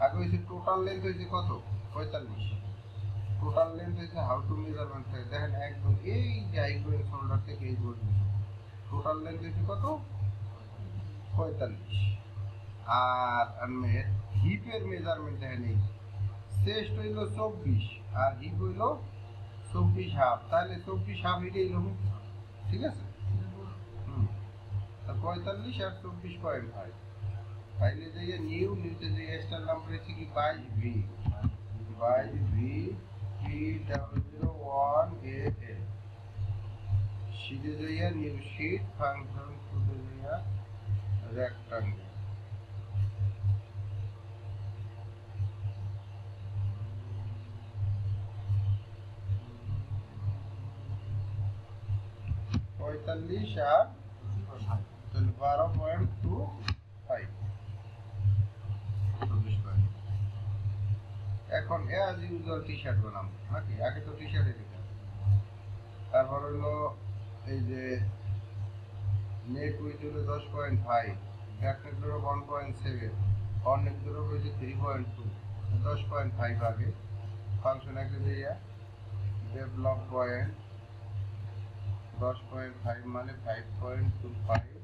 আগে হয়েছে total length হয়েছে কত 45, টোটাল লেন্থ হয়েছে হাউ টু মেজারমেন্ট থেকে দেখেন একদম এই যে আইকনের শোল্ডার থেকে এই পর্যন্ত টোটাল লেন্থ হয়েছে কত 45। আর হিপের মেজারমেন্ট দেখেন এই চেস্ট হইল 24 আর হিপ হইল 24 হাফ, তাহলে 24 হাফ এটাই হলো, ঠিক আছে। 45 আর 24.5 ফাইলে যাইয়ে নিউতে যে স্টার নাম পেয়েছি কি 22V 22V P001AA শীটে যাইয়া নিউ শীট ফাংশন খুঁজে যাইয়া রেক্টাঙ্গেল আর তাহলে 12.25। এখন অ্যাজ ইউজুয়াল টি শার্ট বানাবো নাকি, আগে তো টি শার্টে দিতাম। তারপর হলো এই যে নেক উইথ হলো 10.5, ব্যাক নেক হলো 1.7, ফ্রন্ট নেক হলো হয়েছে 3.2, 10.5 আগে ফাংশন একটা দিয়ে ডেভেলপ পয়েন্ট 10.5 মানে 5.25,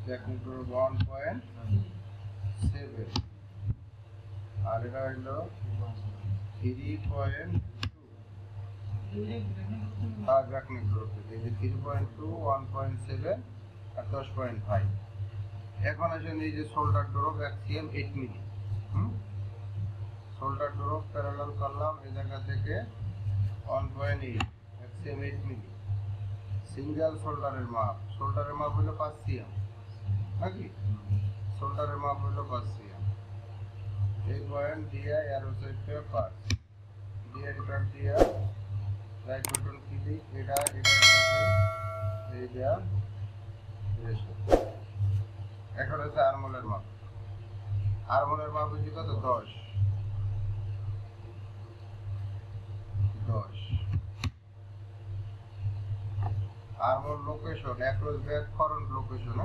ব্যাক নেক হলো 1.7 আর এটা হলো 3.2 আর ব্যাক নেক হলো 3.2 1.7 আর 10.5। এখন আসেন এই যে শোল্ডার ড্রপ অ্যাক্সিয়াম 8 মিলি, শোল্ডার ড্রপ প্যারালাল করলাম এই জায়গা থেকে 1.8 অ্যাক্সিয়াম 8 মিলি। সিঙ্গেল শোল্ডারের মাপ হলো 5 সিএম নাকি, শোল্ডারের মাপ হলো 5 সিএম। এই পয়েন্ট দিয়ে অ্যারো সাইড পেপার দিয়ে রিটার্ন দিয়ে রাইট বাটন ক্লিক এটা সাথে এই দেয়া। এখন আছে আর্মহোলের মাপ, আর্মহোলের মাপ হচ্ছে কত 10 armhole location across back front location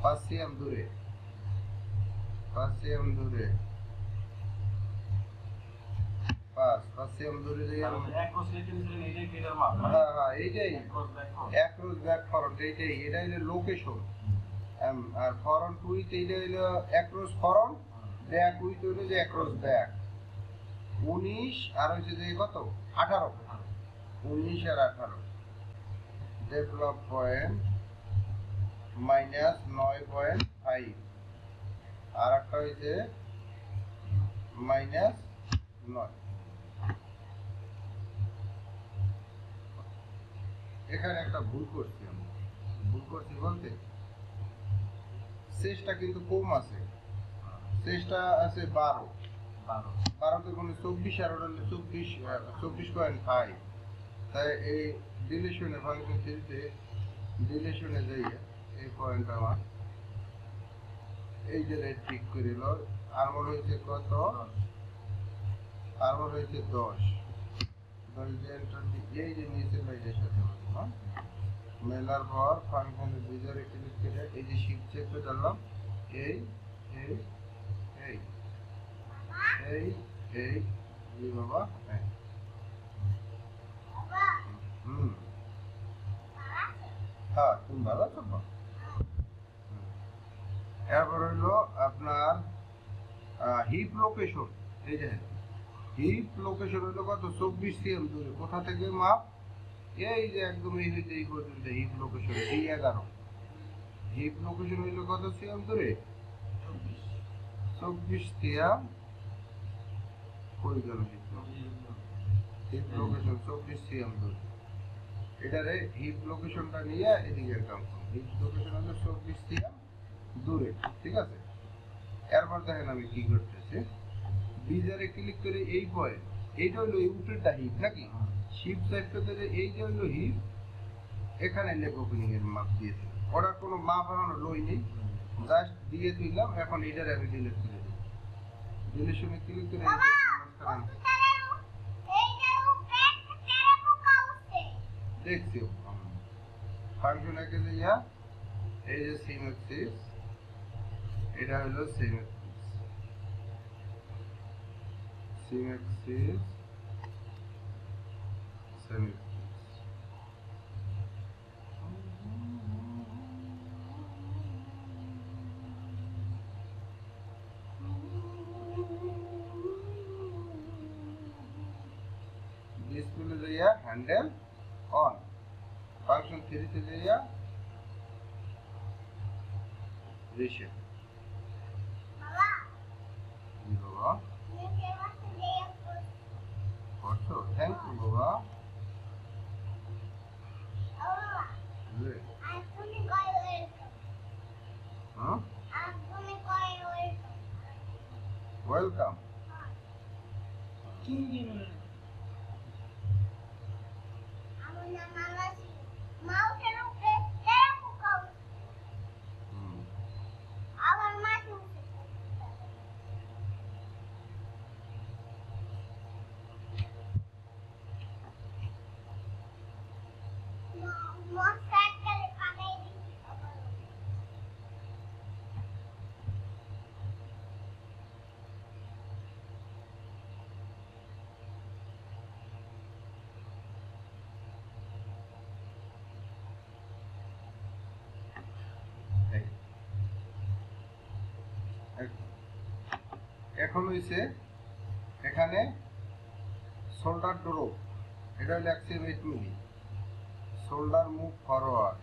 5 CM দূরে, 5 সিএম দূরে 5 সিএম দূরে যাই অ্যাক্রস লিখেছিলেন এইটাই ফিডার মাপ। হ্যাঁ এইটাই অ্যাক্রস ব্যাক ফরন্ট এইটাই, এটা হলো লোকেশন। আর ফরন্ট উইথ এইটা হলো অ্যাক্রস ফরন্ট, ব্যাক উইথ হলো যে অ্যাক্রস ব্যাক 19 আর হচ্ছে যে কত 18, 19 আর 18। ডেভেলপ পয়েন্ট -9.5 আর একটা হচ্ছে -9। এখানে একটা ভুল করছি আমি, ভুল করছি বলতে চেষ্টা কিন্তু কম আছে, চেষ্টা আছে 12তে কোনো 24 আর ওটা 24.5। তাই এই ডিলেশনে ফাংশন থ্রিতে ডিলেশনে যাই এই পয়েন্ট আমার এই যে রেড পিক করে লো আর্মর হয়েছে কত, আর্মর হয়েছে 10 এই যে নিচে লাইটের সাথে মেলার পর ফাংশনের ভিতরে ক্লিক করে এই যে শিফট চেপে ধরলাম এই এই এই এই এই বাবা হ্যাঁ হ্যাঁ তুমি ভালো আছো। এরপর হইলো আপনার হিপ লোকেশন, এই যে হিপ লোকেশন হইলো কত 24 সিএম দূরে, কোথা থেকে মাপ এই যে একদম এই হইতে এই পর্যন্ত হিপ লোকেশন এই 11, হিপ লোকেশন হইলো কত সিএম দূরে 24 সিএম। কই গেল হিপ লোকেশন 24 সিএম দূরে, এটারে হিপ লোকেশনটা নিয়ে এদিকে কাম করুন, হিপ লোকেশন হলো 24 সিএম দূরে, ঠিক আছে। এরপর দেখেন আমি কি করতেছি, বিজারে ক্লিক করে এই পয়েন্ট এইটা হলো এই উপরেরটা হিপ নাকি, শিফট সাইডটা ধরে এই যে হলো হিপ, এখানে লেগ ওপেনিং এর মাপ দিয়েছি, ওটার কোনো মাপ এখনো লই নেই, জাস্ট দিয়ে দিলাম। এখন এইটার আমি ডিলিট করে দিই, ডিলিশনে ক্লিক করে দেখছি ফাংশন একে যাইয়া এই যে সিম অ্যাক্সিস এটা হলো same Axis, same Axis, same Axis. Display যাইয়া হ্যান্ডেল অন, ফাংশন 3 তে যাইয়া রিসেট। জি বাবা, করছো? থ্যাংক ইউ বাবা। হ্যাঁ, ওয়েলকাম। এখন হইছে এখানে শোল্ডার ড্রপ, এটা হলো 108 milli. Shoulder move forward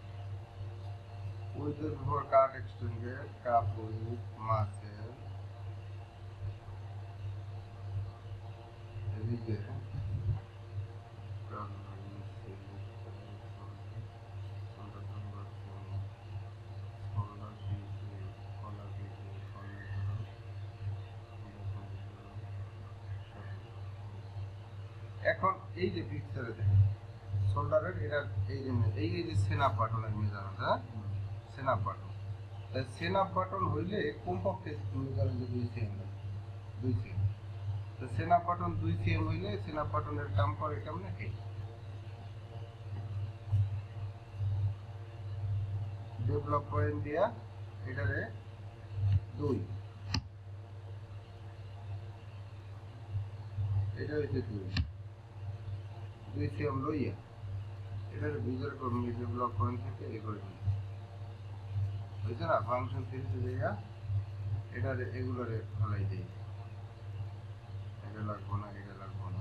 with the before card extended, cup with muscle, এদিকে এখন এই যে পিকচারে দেখেন শোল্ডারের এটা এই যে সেনাপ বাটনের মেজারমেন্ট, হ্যাঁ সেনাপ বাটন। তাই সেনাপ বাটন হইলে কমপক্ষে মেজার হইলে 2 সেম, 2 সেম। তো সেনাপ বাটন 2 সেম হইলে সেনাপ বাটনের কাম করে কেমনে, এই ডেভেলপ পয়েন্ট দিয়া এটারে 2, এটা হইছে 2 সেম লইয়া এটার বিজার করুন ডেভেলপ পয়েন্ট থেকে এই করে দিন, বুঝছে না? ফাংশন 3 তে যাইয়া এটারে এগুলোরে ফলাই দেই, এটা লাগবো না, এটা লাগবো না।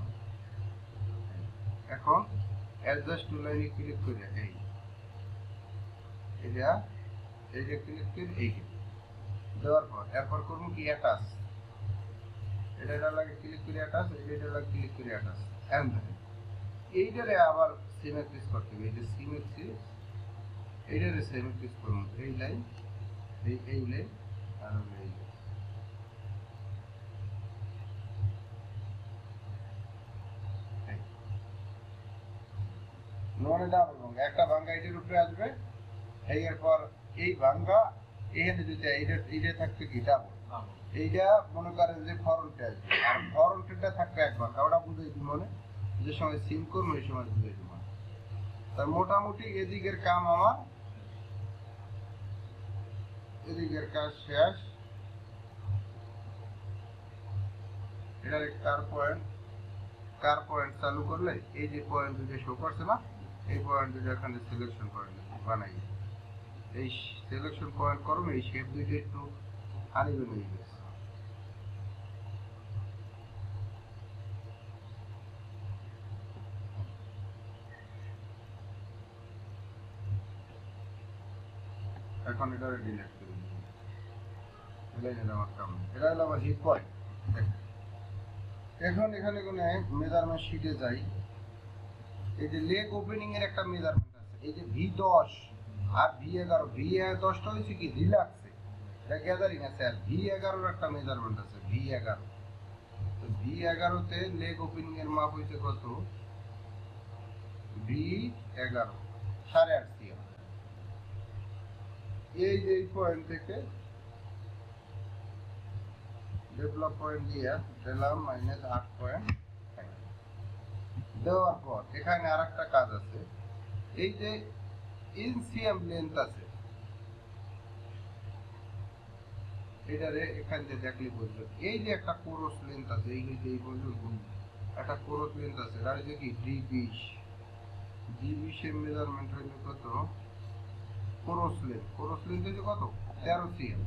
এখন অ্যাডজাস্ট টু লাইনে ক্লিক করে এটা এইটা ক্লিক করে এই দেওয়ার পর এরপর করবো কি অ্যাটাচ, এটা লাগে ক্লিক করে অ্যাটাচ, এটা লাগে ক্লিক করে অ্যাটাচ। এন্ড এইটারে আবার সিমেট্রিস করতে হবে, এই যে সিমেট্রিস এইটারে সিমেট্রিস করবো, এই লাইন এই লাইন আর এই ননে ডাবল ভাঙ্গা, একটা ভাঙ্গা এটার উপরে আসবে, এরপর এই ভাঙ্গা এখানে যদি এইটা থাকবে কি ডাবল, এইটা মনে করেন যে ফরন্টে আসবে, আর ফরন্টেটা থাকবে এক ভাঙ্গা, ওটা বুঝাই দিই মনে যে সময় সিম করবো এই সময় বুঝাই দিই মনে। তাই মোটামুটি এদিকের কাম আমার, এদিকের কাজ শেষ। এটার কার পয়েন্ট চালু করলে এই যে পয়েন্ট দুটো শো করছে না, এই পয়েন্ট দুটো এখানে সিলেকশন পয়েন্ট বানাই, এই সিলেকশন পয়েন্ট করুন, এই শেপ দুইটা একটু আনিবেন হয়ে গেছে। এখন এটা ডিলিট করে দিন, এটা আমার কাম, এটা হলো আমার হিট পয়েন্ট। এখন এখানে কোনো মেজারমেন্ট শিটে যাই, এই যে লেগ ওপেনিং এর একটা মেজারমেন্ট আছে, এই যে V10 আর V11, V10টা হচ্ছে কি রিল্যাক্সে, এটা গ্যাদারিং আছে, আর V11 একটা মেজারমেন্ট আছে, V11। তো V11 তে লেগ ওপেনিং এর মাপ হইছে কত, V11 8.5 সিএম। এই যে এই পয়েন্ট থেকে ডেভেলপ পয়েন্ট দিয়ে দিলাম -8.5 দেওয়ার পর এখানে আরেকটা কাজ আছে, এই যে ইনসিএম লেন্থ আছে, এটারে এখান থেকে দেখলে বুঝবে এই যে একটা কোরস লেন্থ আছে এই হইতে এই পর্যন্ত একটা কোরস লেন্থ আছে এটা হচ্ছে কি D20 এর মেজারমেন্ট হইল কত কোরস লেন্থ হচ্ছে কত 13 cm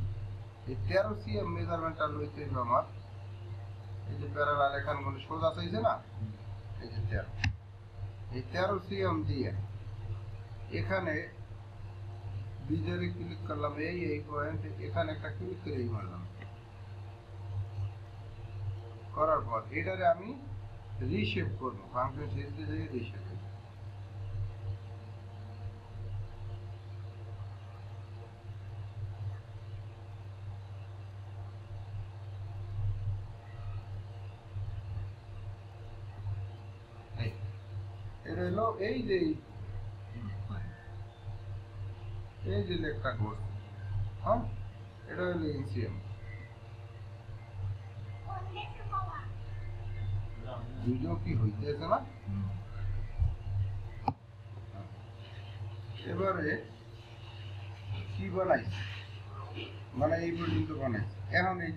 এই 13 cm মেজারমেন্টটা লইতে হইল আমার এই যে প্যারালাল এখান কোন সোজা চাইছে না এই যে 13 এই 13 cm দিয়ে এখানে বিজরে ক্লিক করলাম এই পয়েন্ট এখানে একটা ক্লিক করে এই মারলাম করার পর এটারে আমি রিশেপ করব ফাংশন সিরিজে যাই রিশেপ এটা হলো এই যে লেখটা করছে হ্যাঁ এটা হলো ইনসিএম ভিডিও কি হইতেছে না এবারে কি বানাইছে মানে এই পর্যন্ত বানাইছে এখন এই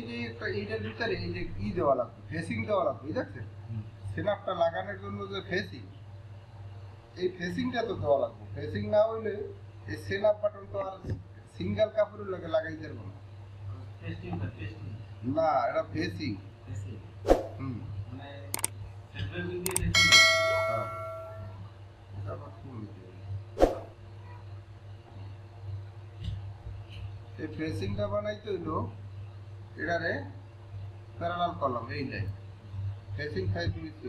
যে একটা এইটার ভিতরে এই যে দেওয়া লাগবে ফেসিং দেওয়া লাগবে দেখছেন সিনাপটা লাগানোর জন্য যে ফেসিং এই ফেসিংটা তো দেওয়া লাগবে ফেসিং না হইলে এই সিনাপ বাটন তো আর সিঙ্গেল কাপড়ের লগে লাগাই দেব না এটা ফেসিং মানে সেন্ট্রাল দিয়ে ফেসিং হ্যাঁ এটা আবার কি হইছে এই ফেসিংটা বানাইতে হইলো এটারে প্যারালাল কলাম এই লাইন ফেসিং 5 দিয়েছি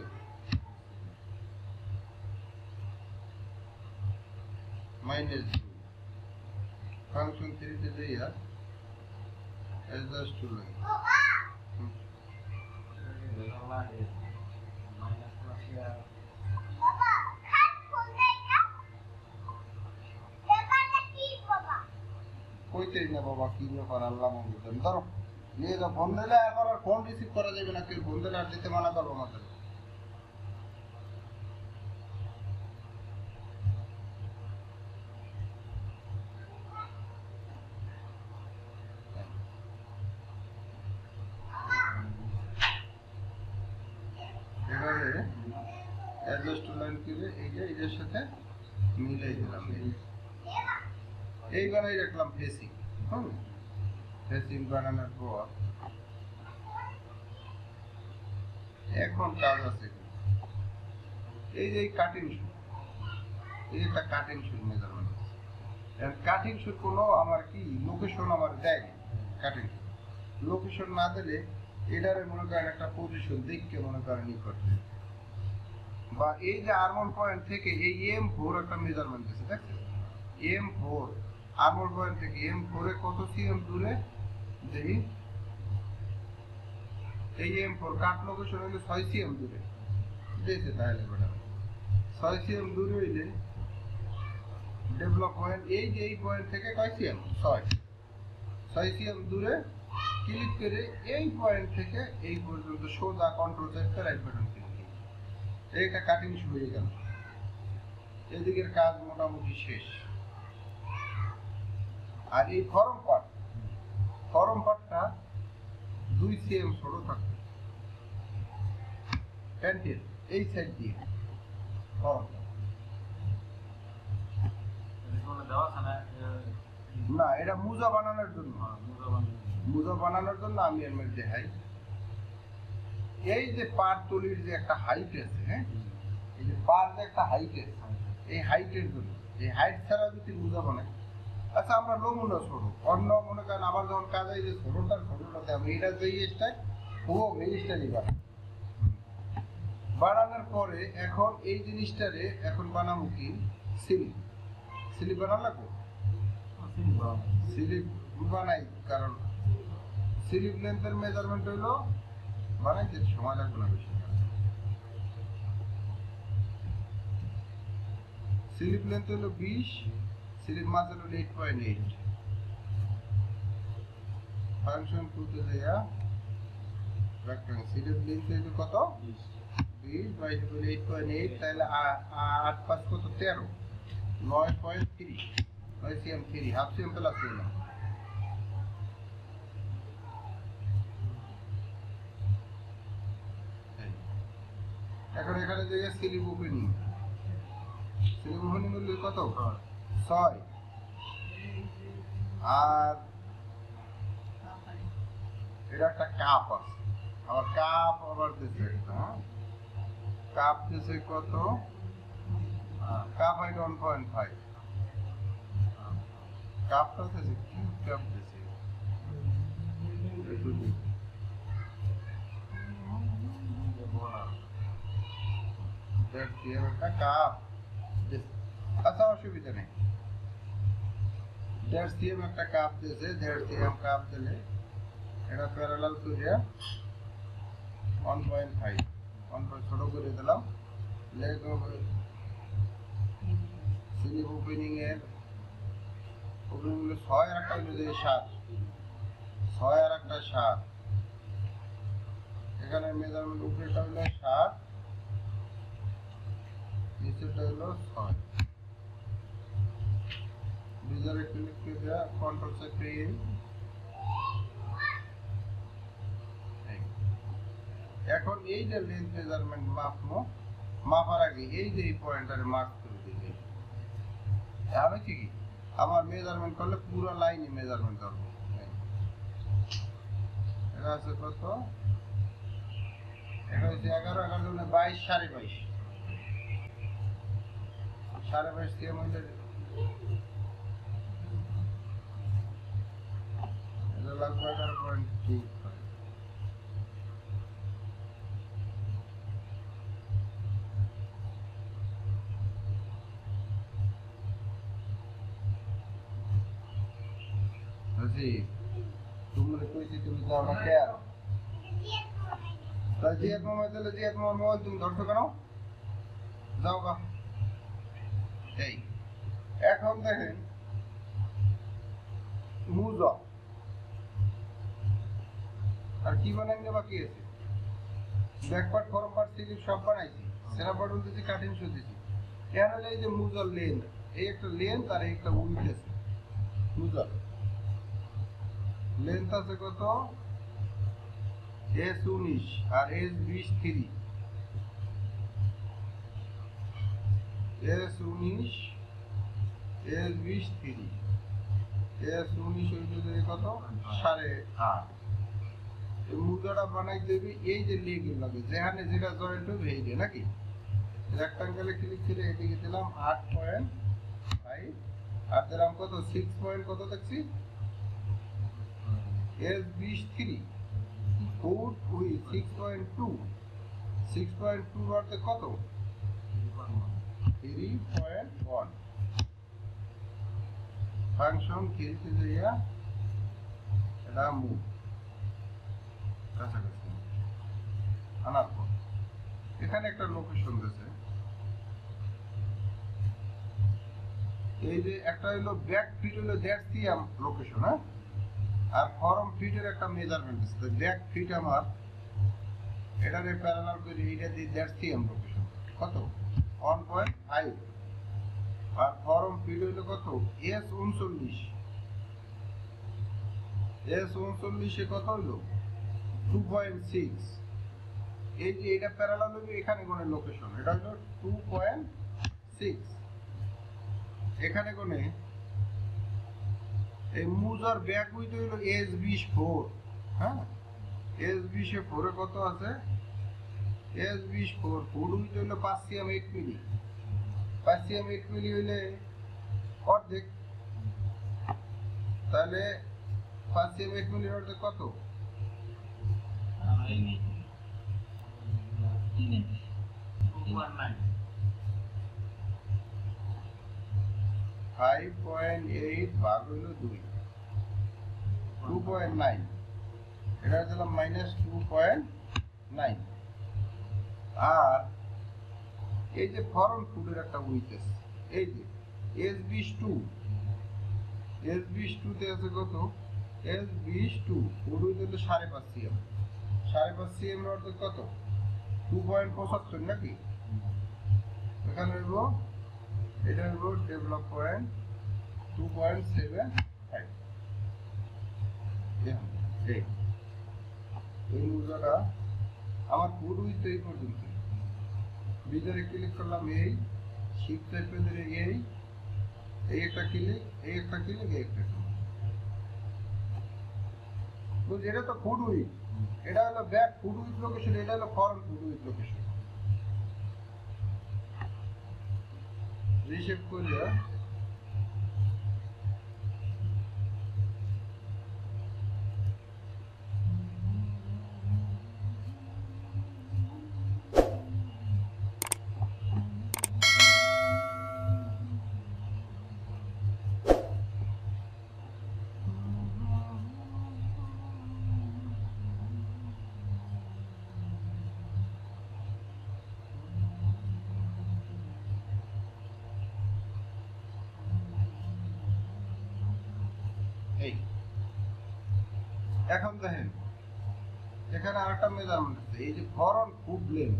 minus 2 function 3 তে যাইয়া adjust to line কইতেই না বাবা কি ব্যাপার আল্লাহ মঙ্গল ধরো নিয়ে যাও ফোন দিলে এখন আর ফোন রিসিভ করা যাবে না কেউ ফোন দিলে আর দিতে মানা করবো আমাদের এবারে অ্যাডজাস্ট টু লাইন করে এই যে এর সাথে মিলাই দিলাম এই বানাই রাখলাম ফেসিং ফেসিং বানানোর পর এখন কাজ আছে এই যে কাটিং শুট এই একটা cutting shoot measurement cutting shoot কোনো আমার কি লোকেশন আমার দেয় কাটিং লোকেশন না দিলে এটারে মনে করেন একটা পজিশন দেখকে মনে করেন ই করতে বা এই যে আর্মল পয়েন্ট থেকে এই M4 একটা মেজারমেন্ট আছে দেখছেন M4 আর্মল পয়েন্ট থেকে M4 এ কত সিএম দূরে দেখি এই M4 কাট লোকেশন হলো 6 সিএম দূরে দেখে তাহলে বড় 6 সিএম দূরে হইলে ডেভেলপ পয়েন্ট এই যে এই পয়েন্ট থেকে কয় সিএম 6 সিএম দূরে ক্লিক করে এই পয়েন্ট থেকে এই পর্যন্ত সোজা কন্ট্রোল সেট করে রাইট বাটন ক্লিক করুন এইটা কাটিং শুরু হয়ে গেল এদিকের কাজ মোটামুটি শেষ আর এই ফরম পার্টটা 2 সিএম ছোট থাকবে প্যান্টের এই সাইড দিয়ে ফরম না এটা মুজা বানানোর জন্য আমি এর মধ্যে দেখাই এই যে পার তলির যে একটা হাইট আছে হ্যাঁ এই যে পার যে একটা হাইট আছে এই হাইটের জন্য এই হাইট ছাড়া যদি মুজা বানাই আচ্ছা আমরা নমুনা ছোট অন্য মনে করেন আমার যখন কাজ হয় যে ছোটটাতে আমি এটা যে স্টাইল ও এই স্টাইলই বানানোর পরে এখন এই জিনিসটারে এখন বানাবো কি স্লিপ বানানো লাগবে স্লিপ বানাই কারণ স্লিপ লেন্থের মেজারমেন্ট হইলো বানাইতে সময় লাগবে না বেশি স্লিপ লেন্থ হলো 20 স্লিপ মাস হলো 8.8 ফাংশন করতে যাইয়া ভেক্টর স্লিপ লেন্থ হলো কত 20 বাই 8.8 তাহলে 8 5 কত 13 9.3 সিএম 3 হাফ সিএম প্লাস দিলাম এখন এখানে যে স্লিপ ওপেনিং হলে কত 6 আর এটা একটা কাপ আছে আবার কাপ আবার দিছে একটা কাপ দিছে কত কাপ হয় 1.5 কাপটা দিছে কি কাপ দিছে একটা কাপ আচ্ছা অসুবিধা নেই 1.5 cm একটা কাপ দিয়েছে 1.5 cm কাপ দিলে এটা প্যারালাল করিয়া 1.5 ছোট করে দিলাম লেগ স্লিপ ওপেনিং এর ওপেনিং হলো 6 আর একটা হলো 7 6 আর একটা 7 এখানে মেজারমেন্ট উপরেটা হলো 7 নিচেটা হলো 6 বিজারে ক্লিক করে কন্ট্রোল চেপে এখন এই যে লেন্থ মেজারমেন্ট মাপার আগে এই যে এই পয়েন্টারে মার্ক করে দিলে আমি কি আমার মেজারমেন্ট করলে পুরো লাইনই মেজারমেন্ট করব এটা আছে কত এটা হচ্ছে 11 22 22.5 22.5 দিয়ে মধ্যে এটা লাগবে 11.2 জি তোমরা কইছি তুমি যাও না কে তাই জিয়াত মোবাইল দিলে জিয়াত মোবাইল তুমি ধরছো কেন যাও গা এই এখন দেখেন মুজা আর কি বানাইলে বাকি আছে ব্যাকপার্ট ফরম পার্ট স্লিপ সব বানাইছি সেরা পার্ট দিয়েছি কাটিং শো দিয়েছি কেন এই যে মুজার লেন্থ এই একটা লেন্থ আর একটা উইথ আছে মুজার লেন্থ আছে কত S19 আর S20 3 S19 S20 3 S19 হইতে কত 8.5 এই মুদ্রাটা বানাই দেবে এই যে লেগ লাগে যেখানে যেটা জয়েন্ট হবে এই যে নাকি রেক্টাঙ্গেলে ক্লিক করে এদিকে দিলাম 8.5 আর দিলাম কত 6 পয়েন্ট কত দেখছি S20 3 4 with 6.2 6.2 অর্থে কত 3.1 ফাংশন খেলতে যাইয়া এটা মুভ কাছাকাছি আনার পর এখানে একটা লোকেশন দিয়েছে এই যে একটা হলো ব্যাক ফিট হলো দ্যাটস লোকেশন হ্যাঁ আর ফরম ফিটের একটা মেজারমেন্ট আছে ব্যাক ফিট আমার এটারে প্যারালাল করে এইটা দিয়ে দ্যাটস লোকেশন কত 1.5 আর ফরম ফিট হলো কত S39 S39 এ কত হলো 2.6 এই যে এটা প্যারালাল হবে এখানে কোন লোকেশন এটা হলো 2.6 এখানে কোন এই মুজার ব্যাক উইথ হলো S24 হ্যাঁ S20 এ 4 এ কত আছে S24 ফুড উইথ হলো 5 cm 8 মিলি 5 cm 8 মিলি হইলে অর্ধেক তাহলে 5 cm 8 মিলি অর্ধেক কত 5.8 ভাগ হলো 2 2.9 এটা দিলাম -2.9 আর এই যে ফরম ফুডের একটা উইথ এই যে S22 তে আছে কত S22 ফুড উইথ হলো 5.5 cm 5.5 cm এর অর্থ কত 2.75 নাকি এখানে হইব এটা হইব ডেভেলপ পয়েন্ট 2.75 এই মুদ্রাটা আমার ফুড উইথ এই পর্যন্ত ভিতরে ক্লিক করলাম, এই শিফট টাইপে ধরে এই একটা ক্লিক, এই একটা ক্লিক, এই একটা ক্লিক। বুঝলি, এটা তো ফুড উইথ, এটা হলো ব্যাক ফুড উইথ লোকেশন, এটা হলো forward food with location. Reshape করে এই এখন দেখেন এখানে আরেকটা মেজারমেন্ট আছে, এই যে ফরওয়ার্ড ফুড লেন্থ,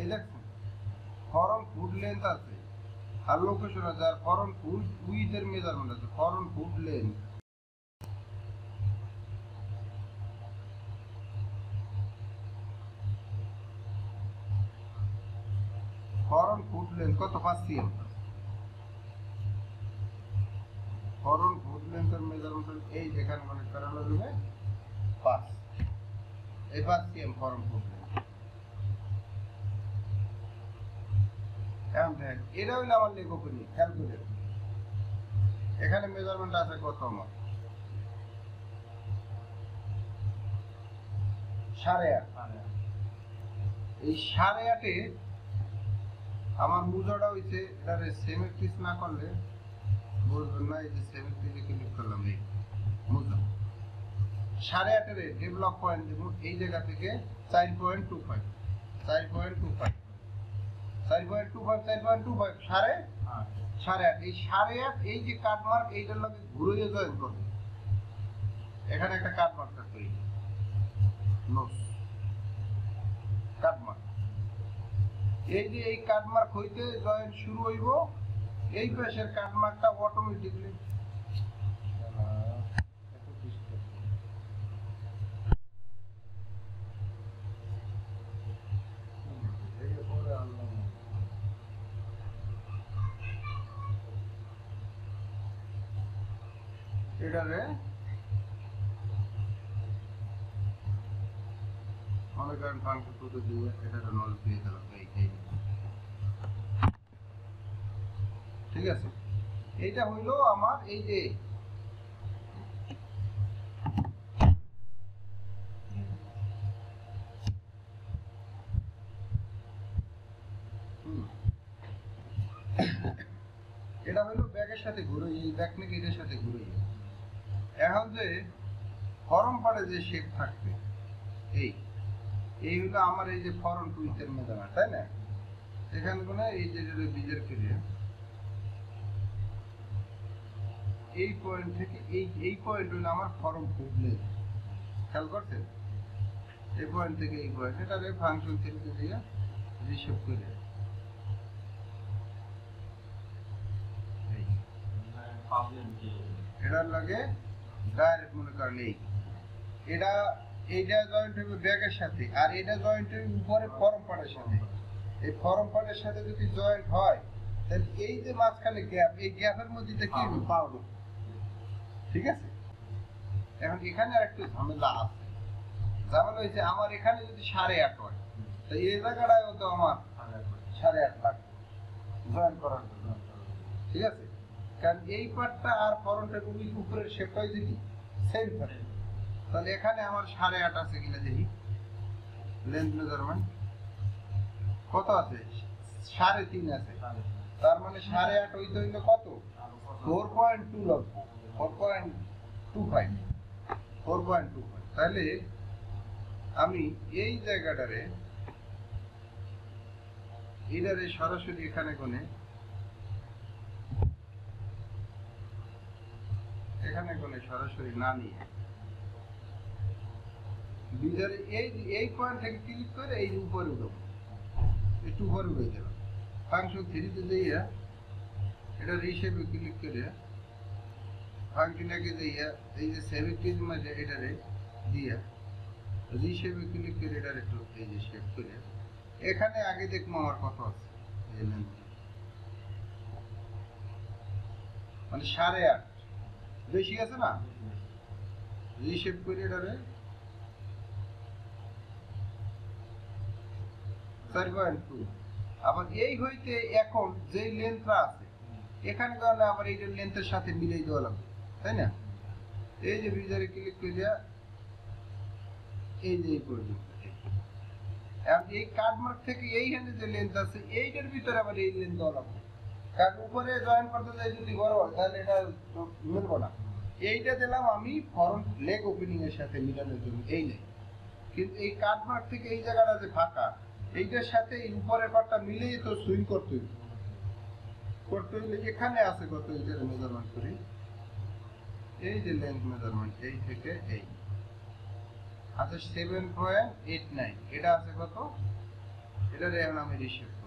এই দেখছেন ফরওয়ার্ড ফুড লেন্থ আছে আর লোকেশন আছে, আর ফরওয়ার্ড ফুড উইথ এর মেজারমেন্ট আছে, forward food length. Forward food length কত? 5 cm। ফরওয়ার্ড ফুড লেন্থের মেজারমেন্ট এই যেখানে কানেক্ট করা হলো 5, এই 5 cm ফরওয়ার্ড ফুড লেন্থ। এখন দেখেন এটা হইলো আমার লেগ ওপেনিং, ক্যালকুলেট। এখানে মেজারমেন্ট আছে কত? আমার 8.5। এই 8.5-এ আমার মুজোটা হইছে, এটারে সেমিফিস না করলে বুঝবেন না। এই যে সেমিফিসে ক্লিক করলাম, এই মুজো 8.5-এর ডেভেলপ পয়েন্ট দেব এই জায়গা থেকে 4.25, 4.25, 4.25, 4.25, 8.5। এই 8.5 এই যে কাট মার্ক এইটার লগে ঘুরিয়ে জয়েন করবে। এখানে একটা কাট মার্ক থাকবে, নোস কাট মার্ক। এই যে এই কাট মার্ক হইতে জয়েন শুরু হইব, এই পাশের কাট মার্কটা অটোমেটিকলি এটারে মনে করেন ফাংশন টু দিয়ে এটারে নল দিয়ে দিলাম, এই ঠিক আছে। এইটা হইলো আমার এই যে এটা হইলো ব্যাগের সাথে ঘুরে, এই ব্যাগ নাকি এটার সাথে ঘুরে। এখন যে ফরম পাড়ে যে শেপ থাকবে, এই হলো আমার এই যে ফরম টুইটের মেজারমেন্ট, তাই না? এখানে কোনো এই যে বীজের ফিরে এই পয়েন্ট থেকে এই পয়েন্ট হলো আমার ফরম ফুটলে, খেয়াল করছেন? এই পয়েন্ট থেকে এই পয়েন্ট, এটাকে ফাংশন থ্রিতে দিয়ে রিশেপ করে এটার লাগে ডাইরেক্ট মনে করেন এইটা জয়েন্ট হবে ব্যাগের সাথে, আর এটা জয়েন্ট হবে উপরে ফরম পার্টের সাথে। এই ফরম পার্টের সাথে যদি জয়েন্ট হয় তাহলে এই যে মাঝখানে গ্যাপ, এই গ্যাপের মধ্যে কি হবে? পাউডার। ঠিক আছে। এখন এখানে আর একটু ঝামেলা আছে। ঝামেলা হয়েছে আমার এখানে যদি 8.5 হয়, তো এই জায়গাটায় তো আমার 8.5 লাগবে জয়েন করার জন্য। ঠিক আছে, কারণ এই পার্টটা আর ফরন্টের উপরের শেপটা হয়েছে কি সেম থাকে। তাহলে এখানে আমার 8.5 আছে কিনা দেখি। লেন্থ মেজারমেন্ট কত আছে? 3.5 আছে। তার মানে 8.5 হইতে হইলে কত? 4.2 লাগবে, 4.25, 4.25। তাহলে আমি এই জায়গাটারে এটারে সরাসরি এখানে কোনে সরাসরি না নিয়ে বিজারে এই পয়েন্ট থেকে ক্লিক করে এই উপরে উঠবো, একটু উপরে উঠে যাবে। ফাংশন থ্রিতে যাইয়া এটা রিশেপে ক্লিক করে ফাংশনটাকে যাইয়া এই যে সেভেন্টির মাঝে এটারে দিয়া রিশেপে ক্লিক করে এটার একটু এই যে শেপ করে এখানে আগে দেখবো আমার কত আছে, এই লেন্থ মানে 8.5 বেশি আছে না, রিশেপ করে এটারে 4.2। আবার এই হইতে এখন যে লেন্থটা আছে এখানে কারণে আবার এই লেন্থের সাথে মিলাই দেওয়া লাগবে, তাই না? এই যে ভিজারে ক্লিক করিয়া এই যে এই পর্যন্ত, এখন এই কাট মার্ক থেকে এইখানে যে লেন্থ আছে এইটার ভিতরে আবার এই লেন্থ দেওয়া লাগবে, কারণ উপরে জয়েন করতে যাই যদি বড় হয় তাহলে এটা মিলবো না। এইটা দিলাম আমি ফ্রন্ট লেগ ওপেনিং এর সাথে মিলানোর জন্য, এই নেই। কিন্তু এই কাট মার্ক থেকে এই জায়গাটা যে ফাঁকা এইটার সাথে এই উপরের পাটটা মিলেই তো সুইং করতে হইলে এখানে আছে কত, এইটার মেজারমেন্ট করি, এই যে লেন্থ মেজারমেন্ট এই থেকে এই আছে 7.89, এটা আছে কত, এটার এখন আমি রিশেপ করি।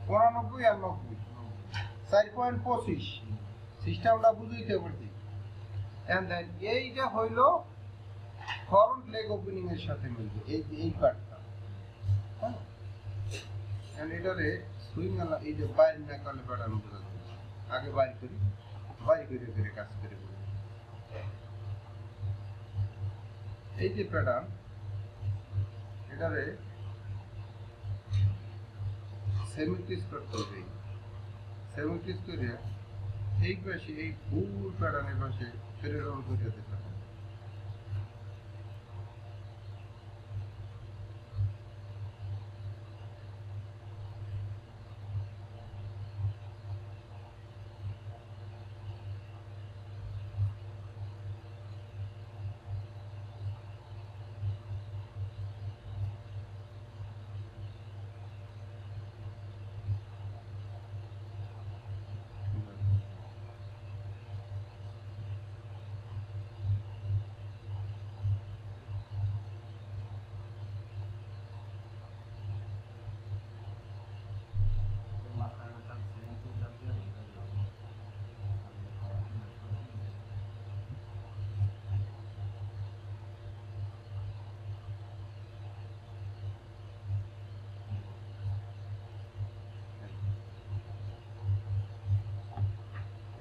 পঁচানব্বই আর 90, 4.25 সিস্টেমটা বুঝাইতে পারছি। এইটা হইল ফ্রন্ট লেগ ওপেনিং এর সাথে মিলবে এই পার্টটা, হ্যাঁ। এটারে সুইং আলা এই যে বাইরে না করলে প্যাটার্ন বোঝা যাবে, আগে বাইরে করি, বাইরে করে করে কাজ করে বলি। এই যে প্যাটার্ন এটারে সেমিটিস করতে হবে, সেমিটিস করে এই পাশে এই ফুল প্যাটার্নের পাশে ফেরে রোল করে দিতে হবে।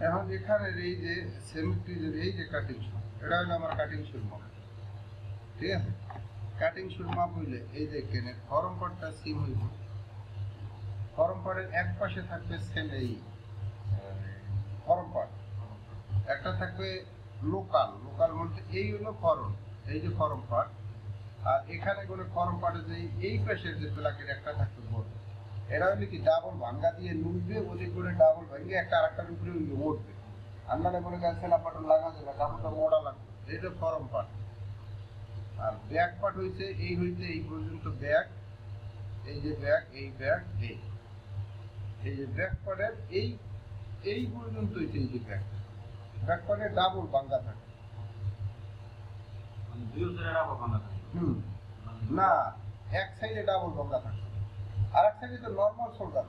এখন এখানে এই যে সেমিটিজের এই যে কাটিং শুল, এটা হলো আমার কাটিং শুল মাপ, ঠিক আছে? কাটিং শুল মাপ হইলে এই যে এখানে ফরম পার্টটা সিম হইব, ফরম পার্টের এক পাশে থাকবে সেম এই ফরম পার্ট, একটা থাকবে লোকাল, লোকাল বলতে এই হলো ফরম, এই যে ফরম পার্ট, আর এখানে কোনো ফরম পার্টে যে এই পাশের যে প্লাকেট একটা থাকবে বড়, এরা হলে কি ডাবল ভাঙ্গা দিয়ে নুড়বে, ওদিক করে ডাবল ভাঙ্গে একটা আরেকটার উপরে উঠবে, আর মানে মনে করেন সেলা পাটন লাগা যাবে, কাপড়টা মোড়া লাগবে, এইটা ফরম পার্ট। আর ব্যাক পার্ট হইছে এই হইতে এই পর্যন্ত ব্যাক, এই যে ব্যাক, এই ব্যাক, এই যে ব্যাক পার্টের এই এই পর্যন্ত হইছে এই যে ব্যাক, ব্যাক পার্টে ডাবল ভাঙ্গা থাকে, না এক সাইডে ডাবল ভাঙ্গা থাকে, আর এক সাইডে তো নর্মাল শোল্ডার,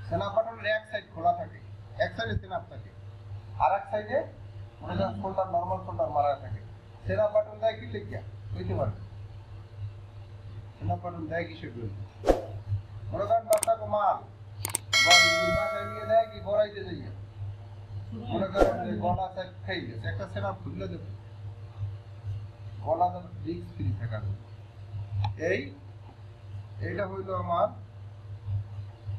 সেনা পাটনের এক সাইড খোলা থাকে, এক সাইডে সেনাপ থাকে, আর এক সাইডে মনে করেন শোল্ডার নর্মাল শোল্ডার মারা থাকে। সেনা পাটন দেয় কি লিখিয়া বুঝতে পারবে, সেনা পাটন দেয় কিসের জন্য, মনে করেন বাচ্চাকে মাল বাসায় নিয়ে দেয় কি বড়াইতে যাইয়া, মনে করেন যে গলা সাইড খাই গেছে, একটা সেনা খুললে দেবে, গলা রিক্স ফ্রি থাকা যাবে। এইটা হইলো আমার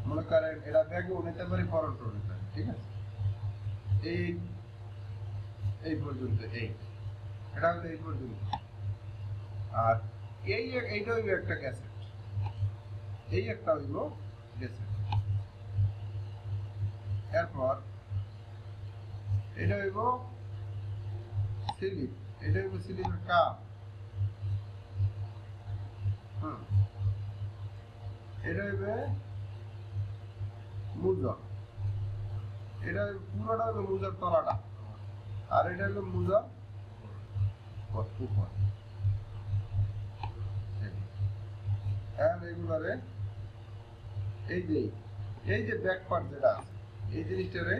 মনে করেন এটা ব্যাগও নিতে পারি, ফরন্টও নিতে পারি, ঠিক আছে? এই পর্যন্ত এটা হলো এই পর্যন্ত। আর এইটা হইলো একটা ক্যাসেট, এই একটা হইলো ক্যাসেট। এরপর এটা হইব স্লিপ, এটা হইব স্লিপের কাপ। এটা হইবে মুজা, এটা পুরোটা হইবে মুজার তলাটা, আর এটা হইলো মুজা উপর। এগুলারে এই যে ব্যাক পার্ট যেটা আছে এই জিনিসটারে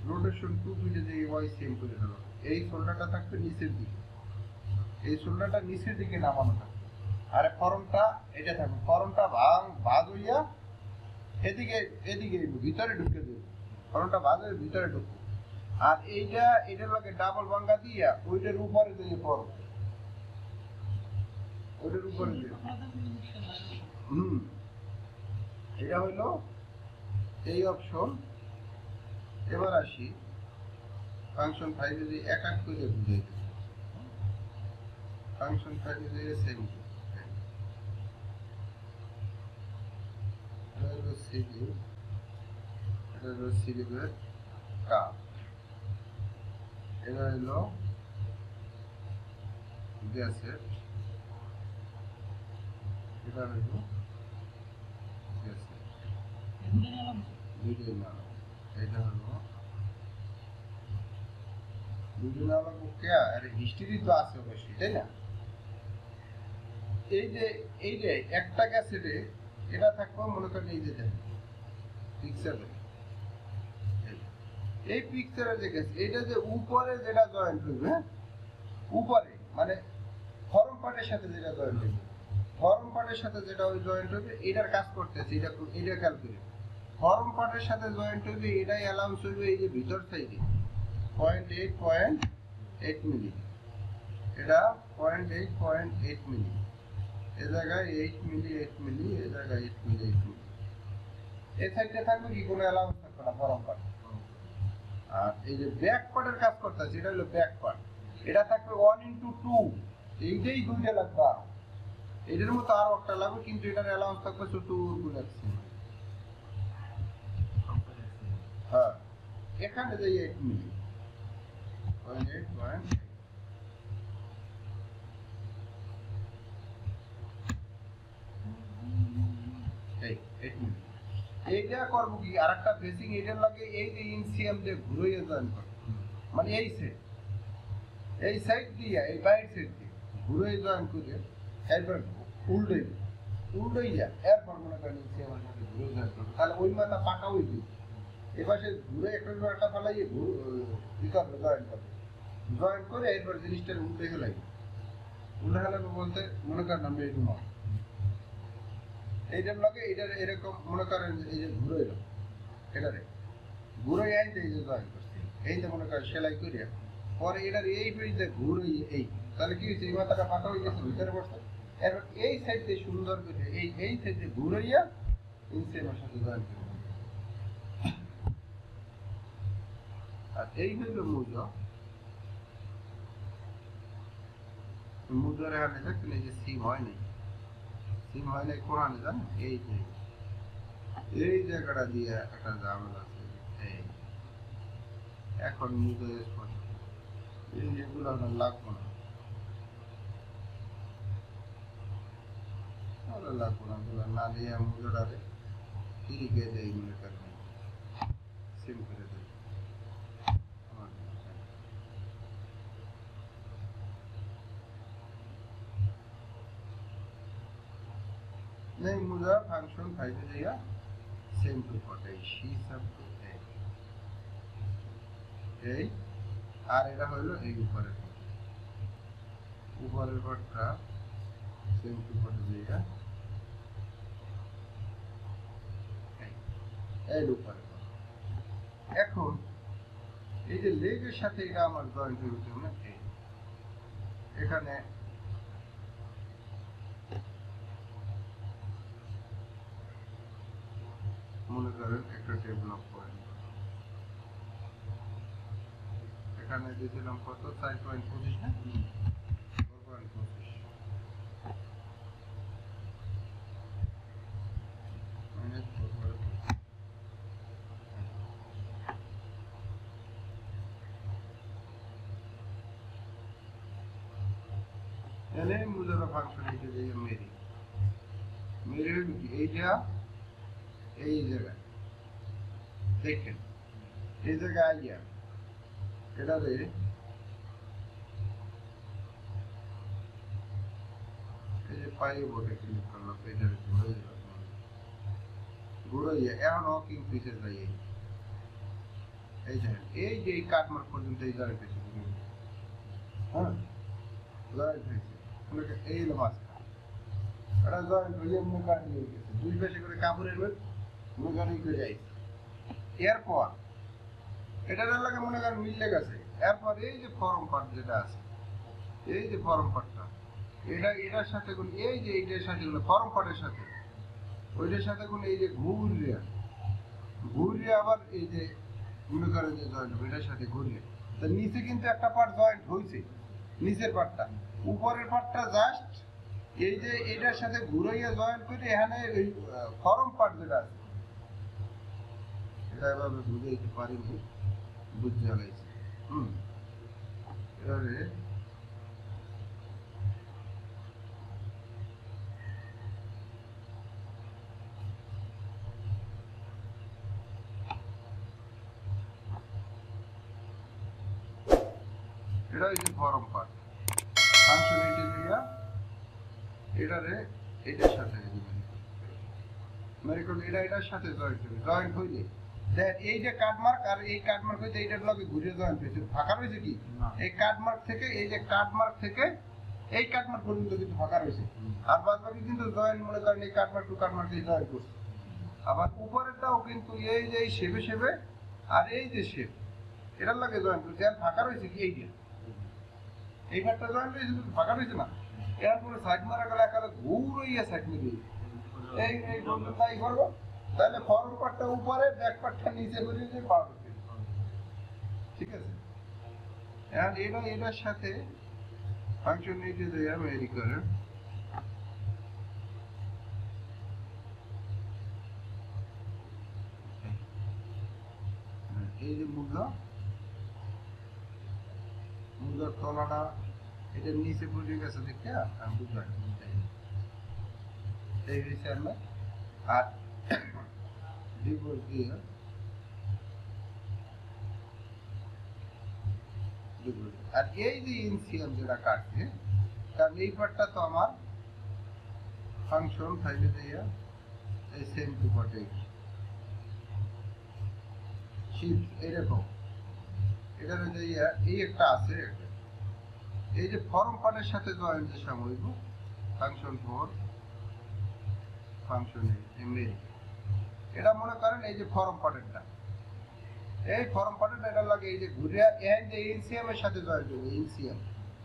রোটেশন 2 ফিটে যে ওয়াই সেম করে দেবো। এই শোল্ডারটা থাকবে নিচের দিকে, এই শোল্ডারটা নিচের দিকে নামানো থাকবে, আর ফরমটা এটা থাকবে, ফরমটা ভাগ হইয়া এদিকে এদিকে ভিতরে ঢুকে দেবে, ফরমটা ভাগ হয়ে ভিতরে ঢুকবে। আর এটার লাগে ডাবল বাঙ্গা দিয়া ওইটার উপরে দিয়ে পড়ব, ওইটার উপরে দিয়ে এটা হইলো এই অপশন। এবার আসি ফাংশন 5 যদি এক এক করে বুঝাই দিই, ফাংশন 5 যদি সেম সিলিপের কাপ, এটা হইলো গ্যাসের, এটা হইলো গ্যাসের দুইটাই না, এটা হলো দুইটা না হলো কে আর হিস্ট্রি তো আছে অবশ্যই, তাই না? এই যে একটা গ্যাসেটে এটা থাকবো মনে করেন এই যে পিকচার, এই পিকচারের যে গ্যাস এটা যে উপরে যেটা জয়েন্ট হইবে, হ্যাঁ উপরে মানে ফরম পার্টের সাথে যেটা জয়েন্ট হইবে, ফরম পার্টের সাথে যেটা ওই জয়েন্ট হইবে এটার কাজ করতেছে, এটা খেয়াল করি। ফরম পার্টের সাথে জয়েন্ট হইবে এটাই অ্যালাউন্স হইবে এই যে ভিতর সাইডে 0.8 মিলি, এটা 0.8 মিলি, এ জায়গায় 8 মিলি 8 মিলি, এ জায়গায় 8 মিলি 8 মিলি। এই সাইডে থাকবে কি কোনো অ্যালাউন্স থাকবে না ফরম পার্ট। আর এই যে ব্যাক পার্টের কাজ করতেছে এটা হলো ব্যাক পার্ট, এটা থাকবে 1:2, এইটাই দুইটা লাগবে, এটার মতো আরো একটা লাগবে কিন্তু এটার অ্যালাউন্স থাকবে চতুর্গুণ। হ্যাঁ এখানে যে 8 মিলি 0.8 মিলি। এইটা করবো কি আর একটা ফেসিং এটার লাগে এই যে ইনসিএম দিয়ে ঘুরিয়ে জয়েন করবো, মানে এই সাইড দিয়ে এই বাইর সাইড দিয়ে ঘুরিয়ে জয়েন করে এরপর উল্টোই এরপর মনে করেন ইনসিএমের সাথে ঘুরে জয়েন করবো, তাহলে ওই মাথা পাকা হয়ে যাবে। এপাশে ঘুরে একটা ফেলাইয়ে জয়েন করবে, জয়েন করে এরপর জিনিসটার উল্টে ফেলাইবে, উল্টে ফেলাবে বলতে মনে করেন আমরা এই নয় এইটার লগে এইটার এরকম মনে করেন এই যে ঘুরে এলো এটারে ঘুরে আনতে এই যে জয়েন করছি এই যে মনে করেন সেলাই করিয়া পরে এটার এই পেজে ঘুরে এই, তাহলে কি হয়েছে এই মাথাটা ফাঁকা হয়ে গেছে ভিতরে বসছে, এরপর এই সাইডে সুন্দর করে এই সাইডে ঘুরাইয়া ইনসেমের সাথে জয়েন করে। আর এই হইল মুজার এখানে দেখছেন এই যে সিম হয় নাই, সিম হয় নাই কোরআনে জানেন এই জায়গাটা দিয়ে একটা ঝামেলা আছে। এই এখন মুজার স্পষ্ট এই যেগুলো আপনার লাগবো না, লাগবো না এগুলো না দিয়ে মুজারে ফিরিকে দেয় মনে করেন সিম করে দেয়। नहीं मुझे फंक्शन फाइल जाएगा सेम टू पटे शी सब এই আর এটা হলো এই উপরের পার্টটা সেম টু পটে যাইয়া এই উপরে। এখন এই যে লেগের সাথে এটা আমার জয়েন্ট হয়েছে না, এখানে মনে করেন একটা ডেভেলপ করেন, এখানে দিয়েছিলাম কত 4.25 না 4.25 মাইনাস 4.25 এনে মূলত ফাংশন এটা যে মেরি মেরি হলো কি এইটা এই জায়গায় দেখেন এই জায়গায় আইয়া এটা রে এই যে পায়ে বটে ক্লিক করলাম এটা ঘুরাইয়া এখন ওয়াকিং পিসে যাই এই দেখেন এই যে এই কাটমার্ক পর্যন্ত এই জায়গায় পেয়েছে হ্যাঁ জয়েন্ট হয়েছে এই হলো মাঝখানে এটা জয়েন্ট হয়ে মনে কাট নিয়ে গেছে দুই পাশে করে কাপড়ের মনে করেন করে যাইছে এরপর এটার লাগে মনে করেন মিললে গেছে এরপর এই যে ফর্ম পার্ট যেটা আছে এই যে ফর্ম পার্টটা এটার সাথে কোন এই যে এইটার সাথে কোন ফর্ম পার্টের সাথে ওইটার সাথে কোন এই যে ঘুরিয়ে আবার এই যে মনে করেন যে জয়েন্ট এটার সাথে ঘুরিয়ে তা নিচে কিন্তু একটা পার্ট জয়েন্ট হয়েছে নিচের পার্টটা উপরের পার্টটা জাস্ট এই যে এটার সাথে ঘুরাইয়া জয়েন্ট করে এখানে ওই ফর্ম পার্ট যেটা আছে এটা এভাবে বুঝাইতে পারিনি বুঝতে লাগাইছে এবারে এটা হচ্ছে ফর্ম পার্ট ফাংশনালিটি দিয়া এটারে এটার সাথে মেরে করলে এটার সাথে জয়েন্ট হইলে দেখ এই যে কাটমার্ক আর এই কাটমার্ক হইতে এইটার লগে ঘুরে জয়েন্ট হয়েছে ফাঁকা রয়েছে কি এই কাটমার্ক থেকে এই যে কাটমার্ক থেকে এই কাটমার্ক পর্যন্ত কিন্তু ফাঁকা রয়েছে আর বাদ বাকি কিন্তু জয়েন্ট মনে করেন এই কাটমার্ক টু কাটমার্ক দিয়ে জয়েন্ট করছে আবার উপরেরটাও কিন্তু এই যে এই শেপে আর এই যে শেপ এটার লগে জয়েন্ট করছে আর ফাঁকা রয়েছে কি এইটা এই পার্টটা জয়েন্ট হয়েছে ফাঁকা রয়েছে না এরপরে সাইড মারা গেলে একালে ঘুরাইয়া সাইড মেরে এই তাই করবো তাহলে ফরওয়ার্ড পার্টটা উপরে ব্যাক পার্টটা নিচে করে দিয়ে পার করতে ঠিক আছে আর এটার সাথে ফাংশন নিচে দেয়া মেরি করে এই যে মূল্যর তলাটা এটা নিচে পড়ে গেছে দেখে আমি বুঝলাম এই হয়েছে আমরা আর ডিভোর্স দিয়ে আর এই যে ইনসিয়াম যেটা কাটছে কারণ এই পার্টটা তো আমার ফাংশন ফাইলে দিয়ে এই সেম টু পার্টে শিফট এরকম এটা যে এই একটা আছে এই যে ফর্ম পার্টের সাথে জয়েন্ট যে সাময়িক ফাংশন ফর ফাংশন এমএল এটা মনে করেন এই যে ফর্ম পার্টেরটা এই ফর্ম পার্টেরটা এটা লাগে এই যে ঘুরে এই যে ইনসিএম এর সাথে জয়েন্ট হবে ইনসিএম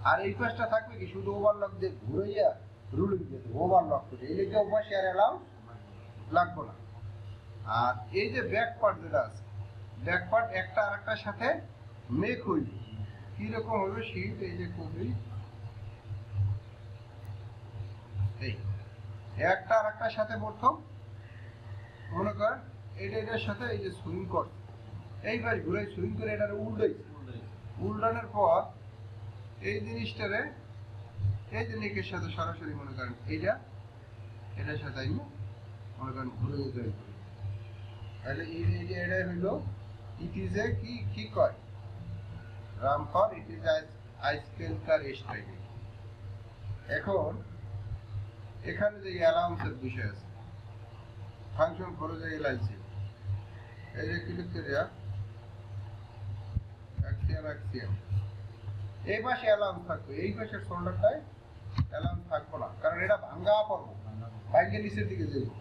আর এই পাশটা থাকবে কি শুধু ওভারলক দিয়ে ঘুরাইয়া রুলিং দিতে ওভারলক করে এই যে ওভার শেয়ার এলাও লাগবে না আর এই যে ব্যাক পার্ট যেটা আছে ব্যাক পার্ট একটা আরেকটার সাথে মেক হইবে কি রকম হবে শীট এই যে কবি এই একটা আরেকটার সাথে প্রথম মনে করেন এটার সাথে এই যে সুইং কর এইবার ঘুরে সুইং করে এটার উল্টানোর পর এই জিনিসটারে এই যে নেকের সাথে সরাসরি মনে করেন এটার সাথে আমি মনে করেন ঘুরে যেতে তাহলে এই যে এটাই হইল ইট ইজ এ কি কয় রামফর ইট ইজ আইসকেলকার স্টাইল এখন এখানে যে অ্যালাউন্সের বিষয় আছে ফাংশন করে যে এলআইসি এই যে ক্লিক করে অ্যাক্সিয়াম এই পাশে অ্যালাউন্স থাকবে এই পাশের শোল্ডারটায় অ্যালাউন্স থাকবো না কারণ এটা ভাঙ্গা পড়বো ভাঙ্গে নিচের দিকে যাবো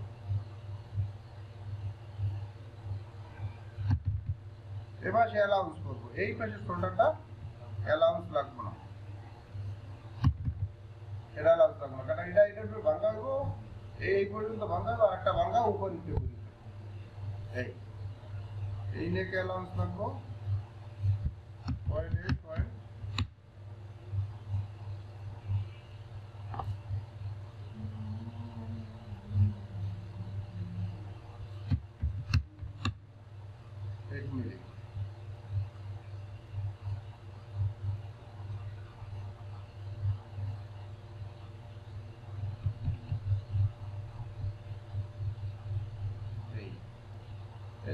এই পাশে অ্যালাউন্স করবো এই পাশের শোল্ডারটা অ্যালাউন্স লাগবে না এটা অ্যালাউন্স লাগবে না কারণ এটা একটু ভাঙ্গা হইব এই পর্যন্ত ভাঙ্গা হইব আর একটা ভাঙ্গা উপর নিতে করি এই নেকে অ্যালাউন্স লাগবো পয়েন্ট 8 মিলি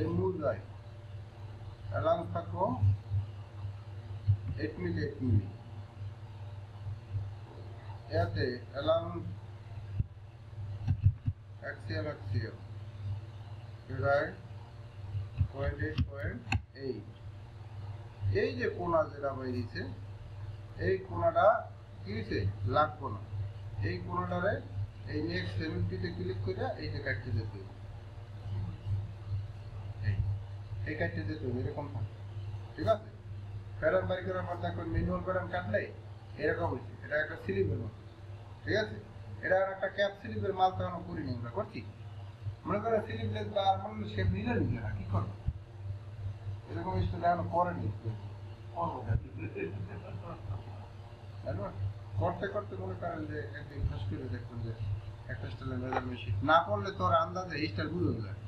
এই মূল যায় অ্যালাউন্স থাকবো 8 মিলি 8 মিলি এতে অ্যালাউন্স axial ডিভাইড 0.8 এই যে কোণা যেটা বাইরেছে এই কোণাটা কি হয়েছে লাগবো না এই কোণাটারে এই নেক্সট 70 তে ক্লিক করে এই যে কাটতে যেতে হবে এই কাটতে যেতে হবে এরকম থাকে ঠিক আছে প্যাটার্ন বাড়ি করার পর দেখুন ম্যানুয়াল প্যাটার্ন কাটলে এরকম হয়েছে এটা একটা স্লিপের মতো ঠিক আছে এটা একটা ক্যাপ স্লিপের মাল তো আমরা করিনি আমরা করছি মনে করে স্লিপলেস বা আর মনে শেপ নিলে নিলে না কি করবো এরকম স্কুলে এখনো করেনি করতে করতে মনে করেন যে একদিন ফাঁস করে দেখবেন যে একটা স্টাইলের মেজারমেন্ট শিট না পড়লে তোর আন্দাজে এই স্টাইল বুঝে যায়